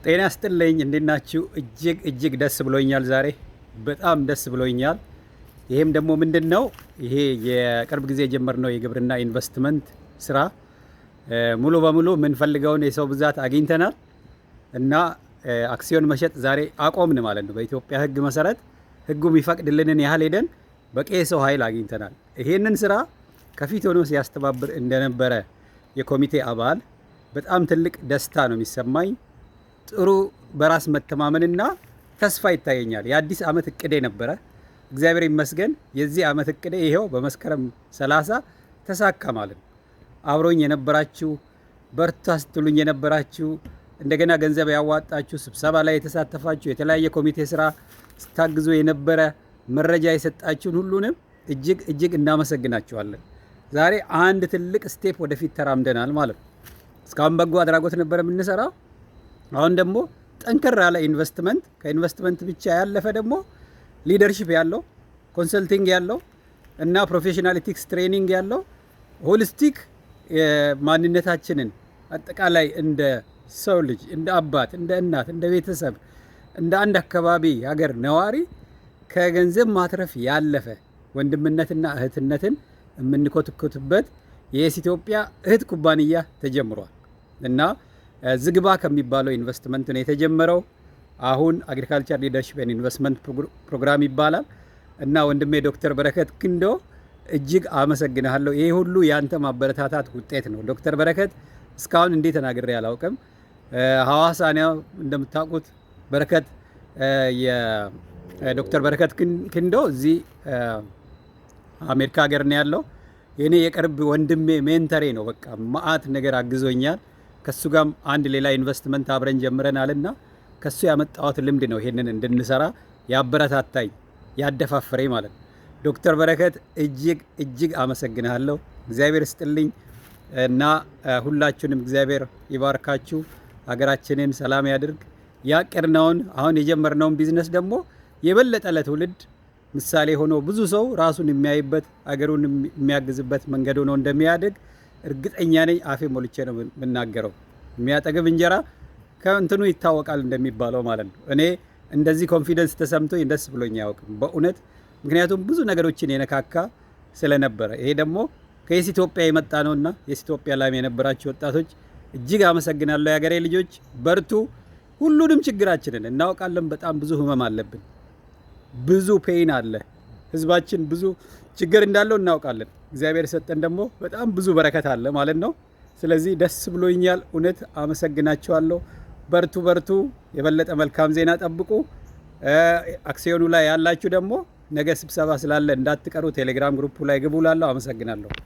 ጤና ይስጥልኝ እንዴት ናችሁ? እጅግ ደስ ብሎኛል። ዛሬ በጣም ደስ ብሎኛል። ይሄም ደግሞ ምንድነው? ይሄ የቅርብ ጊዜ የጀመርነው የግብርና ኢንቨስትመንት ስራ ሙሉ በሙሉ የምንፈልገውን የሰው ብዛት አግኝተናል እና አክሲዮን መሸጥ ዛሬ አቆምን ማለት ነው። በኢትዮጵያ ሕግ መሰረት ሕጉ የሚፈቅድልንን ያህል ሄደን በቂ የሰው ኃይል አግኝተናል። ይሄንን ስራ ከፊት ሆኖ ሲያስተባብር እንደነበረ የኮሚቴ አባል በጣም ትልቅ ደስታ ነው የሚሰማኝ። ጥሩ በራስ መተማመንና ተስፋ ይታየኛል። የአዲስ ዓመት እቅዴ ነበረ። እግዚአብሔር ይመስገን የዚህ ዓመት እቅዴ ይሄው በመስከረም 30 ተሳካ ማለት ነው። አብሮኝ የነበራችሁ በርታ ስትሉኝ የነበራችሁ እንደገና ገንዘብ ያዋጣችሁ ስብሰባ ላይ የተሳተፋችሁ የተለያየ ኮሚቴ ስራ ስታግዙ የነበረ መረጃ የሰጣችሁን ሁሉንም እጅግ እናመሰግናችኋለን። ዛሬ አንድ ትልቅ ስቴፕ ወደፊት ተራምደናል ማለት ነው። እስካሁን በጎ አድራጎት ነበር የምንሰራው። አሁን ደግሞ ጠንከር ያለ ኢንቨስትመንት ከኢንቨስትመንት ብቻ ያለፈ ደግሞ ሊደርሺፕ ያለው ኮንሰልቲንግ ያለው እና ፕሮፌሽናል ኢቲክስ ትሬኒንግ ያለው ሆሊስቲክ ማንነታችንን አጠቃላይ እንደ ሰው ልጅ እንደ አባት እንደ እናት እንደ ቤተሰብ እንደ አንድ አካባቢ ሀገር ነዋሪ ከገንዘብ ማትረፍ ያለፈ ወንድምነትና እህትነትን የምንኮትኮትበት የየስ ኢትዮጵያ እህት ኩባንያ ተጀምሯል እና ዝግባ ከሚባለው ኢንቨስትመንት ነው የተጀመረው። አሁን አግሪካልቸር ሊደርሺፕ ኤንድ ኢንቨስትመንት ፕሮግራም ይባላል እና ወንድሜ ዶክተር በረከት ክንዶ እጅግ አመሰግናለሁ። ይሄ ሁሉ ያንተ ማበረታታት ውጤት ነው። ዶክተር በረከት እስካሁን እንዴት ተናግሬ አላውቅም። ሐዋሳ ነው እንደምታውቁት። በረከት የዶክተር በረከት ክንዶ እዚህ አሜሪካ ሀገር ነው ያለው። የኔ የቅርብ ወንድሜ ሜንተሬ ነው። በቃ ማአት ነገር አግዞኛል። ከሱ ጋርም አንድ ሌላ ኢንቨስትመንት አብረን ጀምረናልና ከሱ ያመጣሁት ልምድ ነው ይሄንን እንድንሰራ ያበረታታኝ ያደፋፈረኝ ማለት ነው። ዶክተር በረከት እጅግ አመሰግናለሁ። እግዚአብሔር ስጥልኝ እና ሁላችሁንም እግዚአብሔር ይባርካችሁ። ሀገራችንን ሰላም ያድርግ። ያቀድነውን አሁን የጀመርነውን ቢዝነስ ደግሞ የበለጠ ለትውልድ ምሳሌ ሆኖ ብዙ ሰው ራሱን የሚያይበት ሀገሩን የሚያግዝበት መንገድ ሆኖ እንደሚያድግ እርግጠኛ ነኝ። አፌ ሞልቼ ነው የምናገረው። የሚያጠግብ እንጀራ ከእንትኑ ይታወቃል እንደሚባለው ማለት ነው። እኔ እንደዚህ ኮንፊደንስ ተሰምቶኝ ደስ ብሎኝ አያውቅም በእውነት። ምክንያቱም ብዙ ነገሮችን የነካካ ስለነበረ ይሄ ደግሞ ከየስ ኢትዮጵያ የመጣ ነውና የስ ኢትዮጵያ ላይ የነበራችሁ ወጣቶች እጅግ አመሰግናለሁ። የሀገሬ ልጆች በርቱ። ሁሉንም ችግራችንን እናውቃለን። በጣም ብዙ ህመም አለብን። ብዙ ፔይን አለ። ህዝባችን ብዙ ችግር እንዳለው እናውቃለን። እግዚአብሔር ሰጠን ደግሞ በጣም ብዙ በረከት አለ ማለት ነው። ስለዚህ ደስ ብሎኛል። እውነት አመሰግናችኋለሁ። በርቱ። የበለጠ መልካም ዜና ጠብቁ። አክሲዮኑ ላይ ያላችሁ ደግሞ ነገ ስብሰባ ስላለ እንዳትቀሩ። ቴሌግራም ግሩፕ ላይ ግቡ። ላለሁ አመሰግናለሁ።